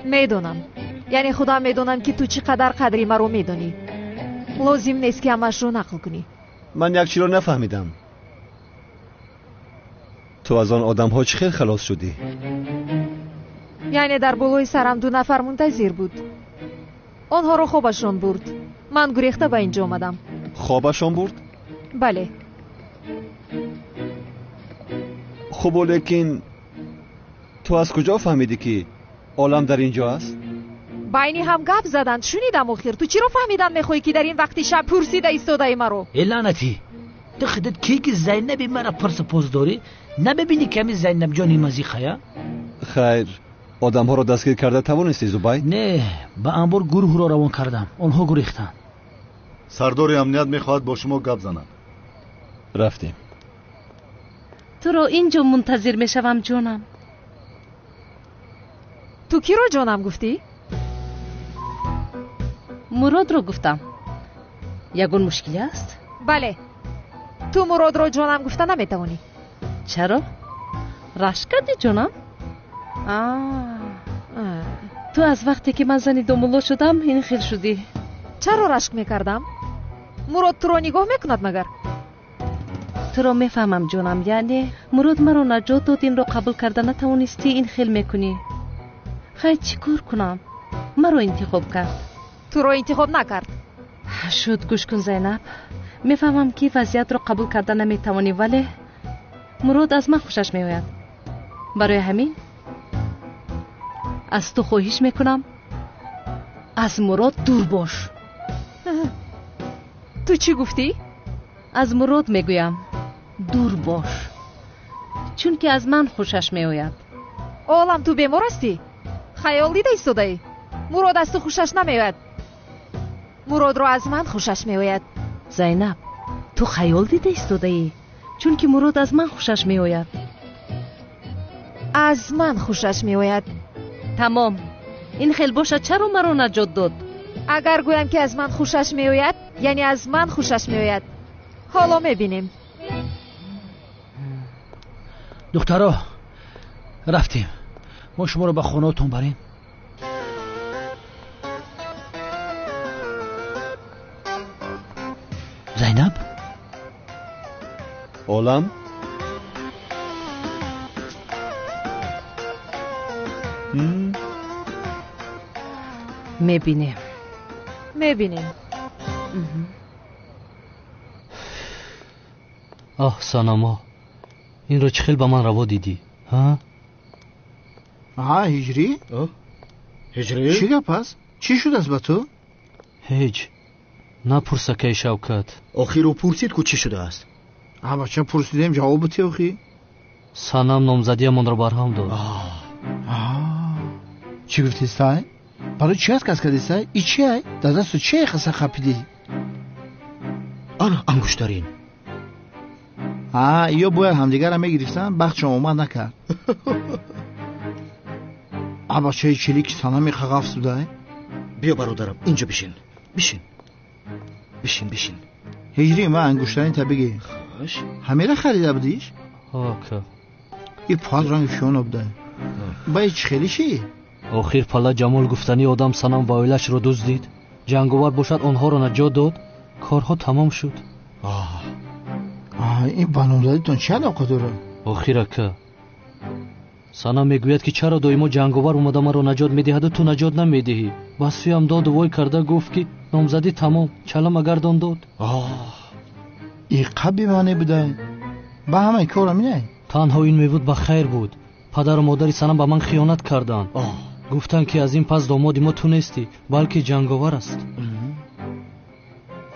میدونم. یعنی خدا میدونم که تو چقدر قدری مرا میدونی. لازم نیست که همش رو نقل کنی. من یک چی رو نفهمیدم. تو از آن آدم ها چه خیلی خلاص شدی؟ یعنی در بالای سرم 2 نفر منتظر بود. آنها رو خوابشون برد. من گریخته به اینجا آمدم. خوابشون برد؟ بله. خب لیکن تو از کجا فهمیدی که عالم در اینجا است؟ بینی هم گپ زدند. شنیدم آخر. تو چی رو فهمیدن میخوای که در این وقتی شب پرسیده ایستاده ای مرا؟ لعنتی تو خودت کی که زینب مرا پرس پوز داری؟ نبینی کمی زینب جانی مزیخه؟ خیر آدم ها رو دستگیر کرده توانستی زبید؟ نه با انبار گروه را روان کردم. آنها گریختند. سردار امنیت میخواهد با شما گپ زند. رفتیم. تو رو اینجا منتظر میشوم جانم. تو کی رو جانم گفتی؟ مراد رو گفتم. یگون مشکلی است؟ بله. تو مراد رو جانم گفته نمیتوانی. چرا؟ رشک کردی جانم؟ تو از وقتی که من زنی دومولو شدم این خیل شدی. چرا رشک میکردم؟ مراد تو رو نگاه میکند مگر؟ تو رو میفهمم جانم. یعنی مراد مرا نجات داد، این رو قبول کرده نتوانستی این خیل میکنی. خیلی چی کار کنم؟ مرا انتخاب کرد. تو رو انتخاب نکرد. شد گوش کن زینب. میفهمم که وضعیت رو قبول کرده نمیتوانی ولی مراد از من خوشش میآید. برای همین از تو خواهش میکنم از مراد دور باش. تو چی گفتی؟ از مراد میگویم دور باش، چون که از من خوشش میآید. عالم تو بیمار هستی؟ خیال دیده ایستاده ای؟ مراد از تو خوشش نمیآید. مراد رو از من خوشش میآید. زینب تو خیال دیده ایستاده ای، چون که مراد از من خوشش میآید. از من خوشش میآید. تمام. این خیل باشه چرا مرا نجات داد؟ اگر گویم که از من خوشش میآید یعنی از من خوشش میآید. حالا میبینیم. دخترها رفتیم. ما شما رو به خونه‌تون بریم. عالم میبینیم آه ساناما این رو چه خیلی به من روا دیدی ها؟ هجری؟ هجری؟ چی گپ است؟ چی شد است با تو؟ هیچ نپرسه که شوکت آخی رو پرسید که چی شده است؟ بچه پرسیدیم جواب بتی آخی؟ سانم نامزدی من رو برهم داد چی گفتی سای؟ برای چی هست کس کردی سای؟ ای چی هست؟ در دست تو چی خسته خپیدی؟ آن انگشترین یا باید همدیگر هم میگرفتن بخت شما اومد نکرد بچه چلیک سانم میخواه افسوده؟ بیا برادرم اینجا بشین هجری ما انگشترین تا بگی همه را خریده بودیش؟ آکه ای پال رنگ فیون بوده با ایچ خیلی چی؟ آخر پالا جمال گفتنی آدم سانم با اویلش رو دزدید جنگاور باشد آنها رو نجات داد کارها تمام شد این بانامزادیتون چه علاقه داره؟ آخر که سانم میگوید که چرا دائما جنگاور اومده ما رو نجات میدهد و تو نجات نمیدهی بس هم داد و وای کرده گفت که نامزدی تمام چلم اگردان داد این قبی معنی بوده با همه کارم نه تنها این میبود با خیر بود پدر و مادری سانم با من خیانت کردن گفتن که از این پس دامادی ما تو نیستی بلکه جنگاور است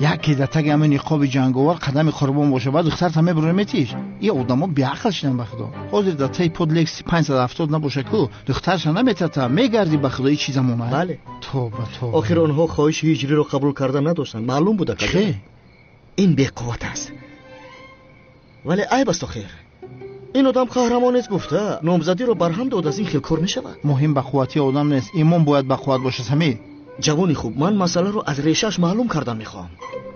یکی در تگ همه نقاب جنگاور قدم خربان باشه بعد دختر همه برمیتیش این آدم ها بیعقل شدن بخدا حاضر در تای پودلکس 570 نباشه که دخترش نمیتته میگردی بخدا این چیز همونه بله توبه آخر آنها خواهش هجری رو قبول کردن نداشتن معلوم بوده که این بی‌قوت است ولی عیب است آخر این آدم قهرمان است گفته نامزدی رو برهم داد از این خیلی کار میشود مهم به قوتی آدم نیست ایمان باید به قوت باشه سمی جوانی خوب من مسئله رو از ریشش معلوم کردن میخوام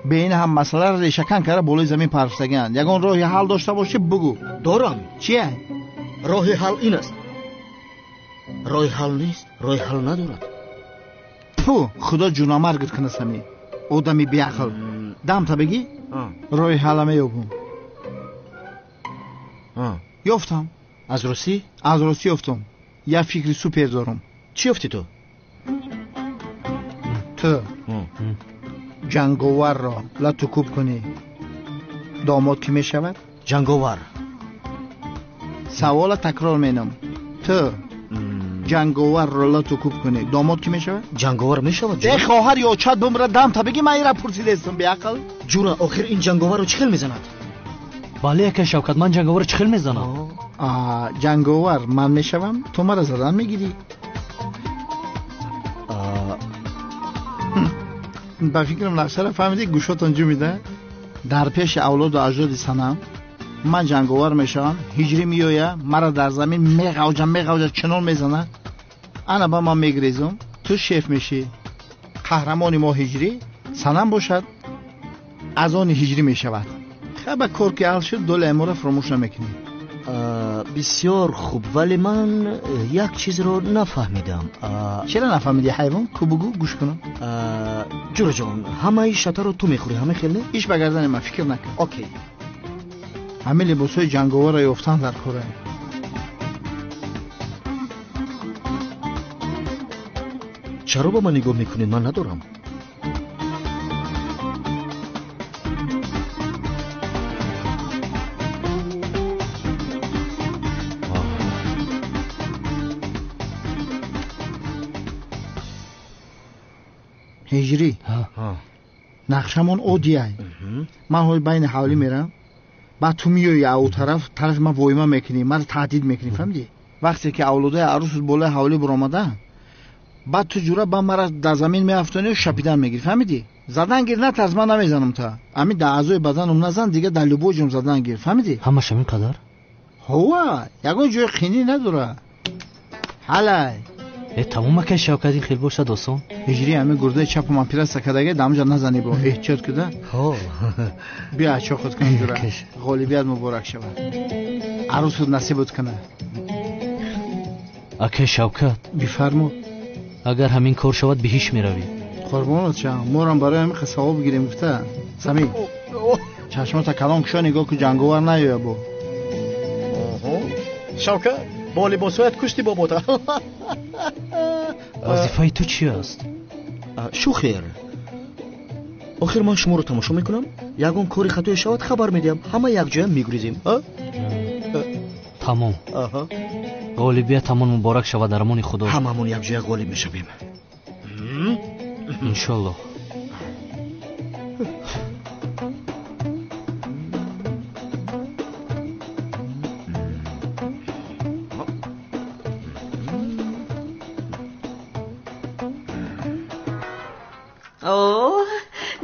به این هم مسئله رو ریشه کن کرده بالای زمین پرفتگن یگان راه حل داشته باشه بگو دارم چیه راه حل این است راه حل نیست راه حل ندارد خدا جونامرگت کنه سمی آدمی بیعقل دم تا بگی راه حل میابون یافتم از روسی یافتم یه فکری سوپر دارم چی یافتی تو جنگاور را لطو کوب کنی داماد کی می شود؟ جنگاور سوال تکرار مینم تو جنگاور را لطو کوب کنی داماد کی می شود؟ جنگاور می شود ده خواهر یا چاد بمره دم تا بگی من ایره پرسیده استم بیعقل جون آخر این جنگاور رو چخیل میزند بله که شوکت من جنگاور چخیل میزنم جنگاور من میشوم تو مرا زدن میگیری با فکرم نقشه فهمیدی گوشاتون جو میده در پیش اولاد و اجداد سنم من جنگاور میشم هجری میویه مرا در زمین میغوجه چنان میزنه انا با من میگریزم تو شیف میشی قهرمانی ما هجری سنم باشد از آن هجری میشود خب کار که حل شد دول امور فراموش نمیکنی بسیار خوب ولی من یک چیز رو نفهمیدم چرا نفهمیدی حیوان کو بگو گوش کنم جورا جان همه ای شطر رو تو میخوری همه خیلی ایش بگردن من فکر نکن اوکی همه لباسای جنگاور را یافتن در کاره چرا با من نگاه میکنید من ندارم هجری نقشمون اودیه من های بین حولی میرم بعد تو میای او طرف من وایما میکنی من تهدید میکنی فهمیدی وقتی که اولادای عروس بالای حولی برآمده بعد تو جوره با مرا در زمین میافتونی و شپیدن میگیری فهمیدی زدن گیر نه از من نمیزنم تا همین در اعضای بدنم نزن دیگه در لبوجم زدن گیر فهمیدی همش همین قدر هوا یگان جای خینی نداره حالا تمام که شوکتی خیلی باشه دوستان هجری همه گرده چپ من پیرا سکدگه دمجا نزنی با احتیاط کده بیا چاقت کن جوره غالیبیت مبارک شود عروس نصیبت کنه اکه شوکت بفرمو اگر همین کار شود بهش میروی قربانت شم مورم برای همین ثواب بگیریم گفته سمی چشمات کلان کشا نگاه که جنگاور نیایه بو. شوکت با لباسایت کشتی باباتا. وظیفه تو چی است؟ شو خیر؟ آخر من شما رو تماشا میکنم، یگان کاری خطای شود خبر میدیم، همه یک جایم میگریزیم. تمام. غالبیت همون مبارک شود در امان خدا. هممون یک جای غالب میشویم انشالله.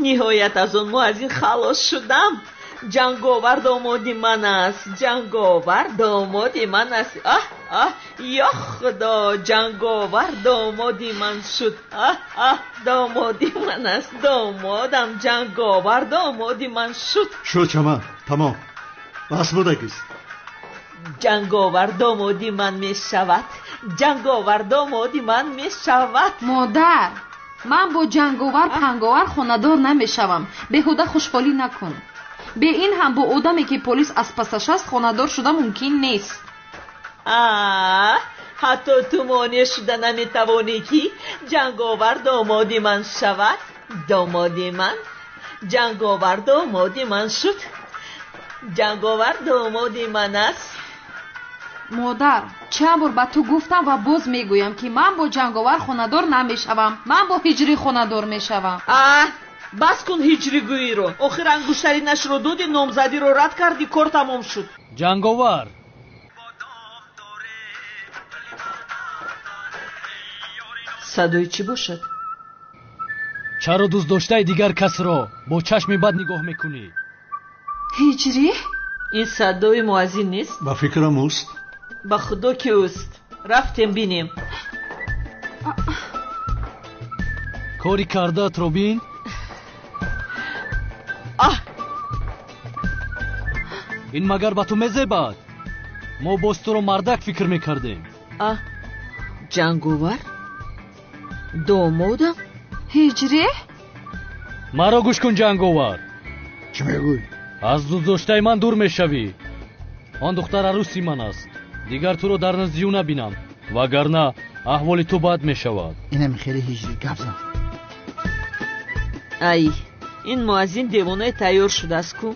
ниҳоят аз он мо аз ин халос шудам. ҷанговар домоди ман аст, ҷанговар домоди ман аст. ё худо, ҷанговар домоди ман шуд. домоди ман аст, домодам, ҷанговар домоди ман шуд. шуд чаман, тамом, бас будагист. ҷанговар домоди ман мешавад, ҷанговар домоди ман мешавад. модар, ман бо ҷанговар панговар хонадор намешавам. беҳуда хушҳолӣ накун. бе ин ҳам бо одаме ки полис аз пасаш аст хонадор шуда мумкин нест. ҳатто ту монеъ шуда наметавонӣ ки ҷанговар домоди ман шавад. домоди ман, ҷанговар домоди ман шуд. ҷанговар домоди ман аст. модар, чанд бор ба ту гуфтам ва боз мегӯям ки ман бо ҷанговар хонадор намешавам. ман бо ҳиҷрӣ хонадор мешавам. бас кун ҳиҷригӯиро. охир ангуштаринашро доди, номзадиро рад карди, кор тамом шуд. ҷанговар, садои чӣ бошад? чаро дӯстдоштаи дигар касро бо чашми бад нигоҳ мекунӣ? ҳиҷрӣ? ин садои муаззин нест? ба фикрам уст. ба худо ки уст. рафтем бинем. кори кардаатро бин. ин магар ба ту мезебад? мо боз туро мардак фикр мекардем. ҷанговар домодам? ҳиҷрӣ? маро гӯш кун ҷанговар. чӣ мегӯй? аз дӯстдоштаи ман дур мешавӣ. он духтар арӯси ман аст. дигар туро дар наздию набинам, вагарна аҳволи ту бад мешавад. инам хеле ҳиҷрӣ гап зан. ай, ин муаззин девонаи тайёр шудааст ку.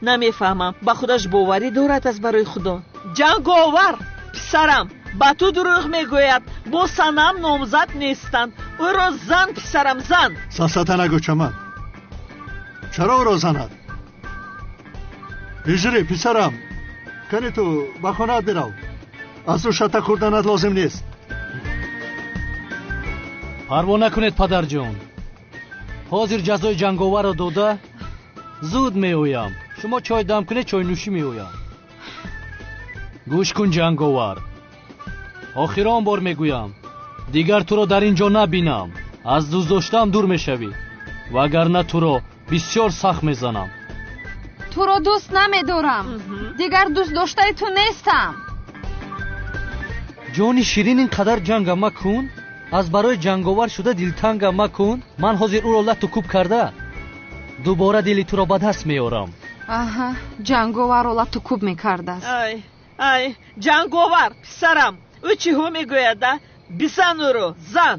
намефаҳмам, ба худаш боварӣ дорад аз барои худо. ҷанговар, писарам, ба ту дурӯғ мегӯяд. бо санам номзад нестанд. ӯро зан, писарам, зан. сасата нагӯ чаман. чаро ӯро занад? ҳиҷрӣ, писарам, кани ту ба хонаат бирав. аз ӯ шата хӯрданат лозим нест. парво накунед падарҷон. ҳозир ҷазои ҷанговарро дода зуд меоям. шумо чой дам кунед, чойнӯшӣ меоям. гӯш кун ҷанговар, охирон бор мегӯям, дигар туро дар ин ҷо набинам. аз дӯстдоштаам дур мешавӣ, вагарна туро бисёр сахт мезанам. туро дӯст намедорам. дигар дӯстдоштаи ту нестам. ҷони ширин ин қадар ҷанга макун. аз барои ҷанговар шуда дилтанга макун. ман ҳозир ӯро лату кӯб карда дубора дили туро ба даст меорам. ҷанговарро лату кӯб мекардааст. ай, ҷанговар, писарам, ӯ чиҳо мегӯяда? бизан ӯро, зан.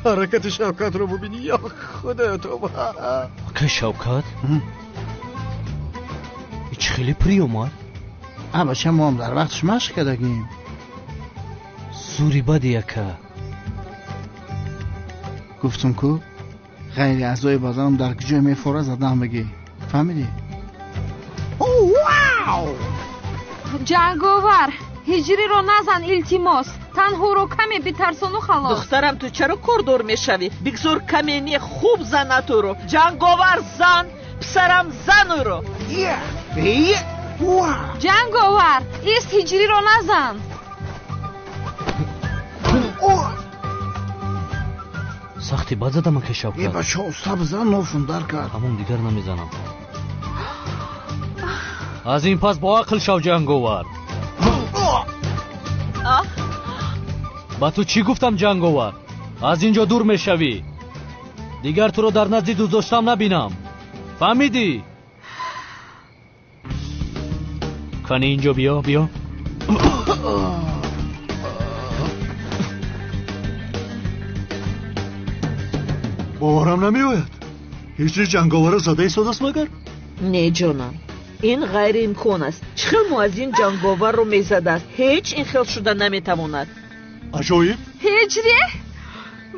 ҳаракати шавкатро бубинӣ. ё худоё то. ки шавкат? ич хеле пирӣ омад. бача моам дар вақтш машқ кардагим. зури бади яка. гуфтум ку ғайри аъзои баданам дар куҷое мефора задан бигӣ. фаҳмидӣ? ҷанговар, ҳиҷриро назан илтимос. танҳоро каме битарсону халос. духтарам, ту чаро кордор мешавӣ? бигзор камене хуб занад ӯро. ҷанговар, зан. писарам, зан ӯро. ҷанговар, ист, ҳиҷриро назан. сахти бад задама ки шавкат. бача уста бизан нофундар кард. ҳамон дигар намезанам. аз ин пас бо ақл шав ҷанговар. ба ту чӣ гуфтам ҷанговар? аз инҷо дур мешавӣ. дигар туро дар назди дӯздоштам набинам. фаҳмидӣ? кани инҷо биё. боварам намеояд. ҳиҷри ҷанговара зада истодааст магар? не ҷонам, ин ғайриимкон аст. чӣ хел муаззин ҷанговарро мезадааст? ҳеҷ ин хел шуда наметавонад. аҷоиб. ҳиҷри,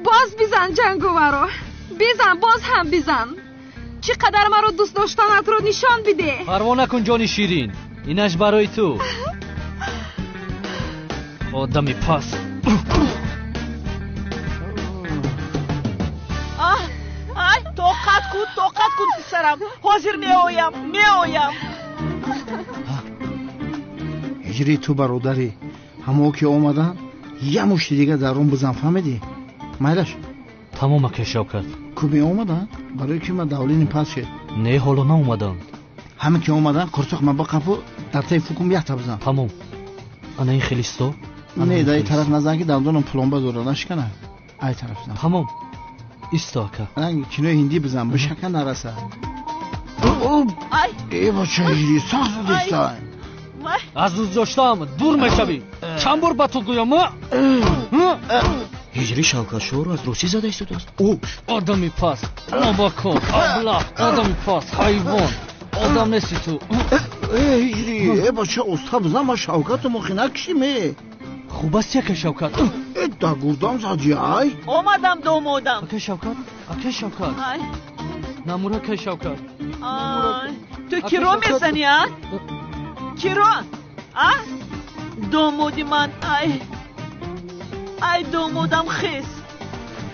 боз бизан ҷанговаро. бизан, боз ҳам бизан. чӣ қадар маро дӯст доштанатро нишон биде. парво накун ҷони ширин, инаш барои ту. одами пас. тоқат кун писарам. ҳозир меоям. ҳиҷри, ту бародари ҳамо ки омадан я мушти дигар дар рум бизан, фаҳмидӣ? майлаш тамом ака шавкат. ку меомадан? барои ки ма давлини пас шед. не ҳоло наомаданд. ҳама ки омадан қурсоқ ма ба қапу дар таи фукум яхта бизан. тамом. ана ин хеле сто. не дар ин тараф назан ки давдонам пулонба зора нашкана. ай тараф бизан. тамом. исто ака. кинои ҳиндӣ бизан, бишака нараса. бача ҳиҷри, сахт зудистан. аз дӯздоштам дур мешавӣ. чанд бор ба ту гӯям? ҳиҷри шавкатшоҳро аз росӣ зада истодааст. одами пас, нобакор, аблах, одами пас, ҳайвон. одам нести ту. ҳиҷри, бача уста бизан, ма шавкату мохӣ накишиме. хуб аст яка шавкат. дар гурдам задӣ. ай омадам домодам. ака шавкат. намура ака шавкат. ту киро мезанӣ? киро? домоди ман. ай домодам, хез.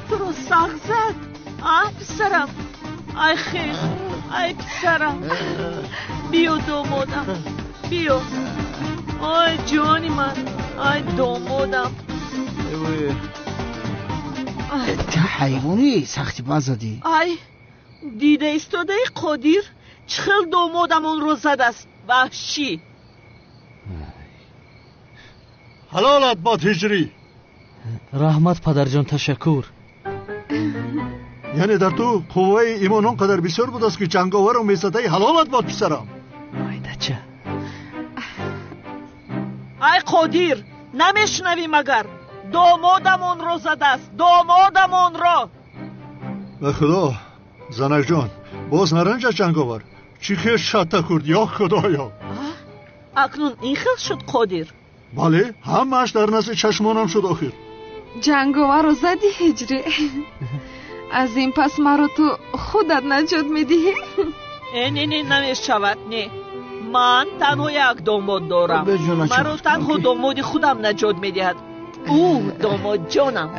туро сахт зад. писарам. ай хез. ай писарам. биё домодам, биё. ой ҷони ман. ай домодам. та ҳайвони сахти бад задӣ. ай дида истодаи қодир, чӣ хел домодамонро задааст? ваҳшӣ. ҳалолат бод ҳиҷрӣ. раҳмат падарҷон, ташаккур. яъне дар ту қувваи имон он қадар бисёр будааст ки ҷанговарро мезадаи ҳалолат бод писарам. майдача. ай қодир, намешунавӣ магар? домодамонро задааст. домодамонро. ба худо занакҷон, боз наранҷад ҷанговар. чӣ хел шатта курд, ё худоё. акнун ин хел шуд қодир? бале, ҳамааш дар назди чашмонам шуд охир. ҷанговарро задӣ ҳиҷри. аз ин пас маро ту худат наҷот медиҳӣ? не намешавад. не, ман танҳо як домод дорам. маро танҳо домоди худам наҷот медиҳад. домодҷонам.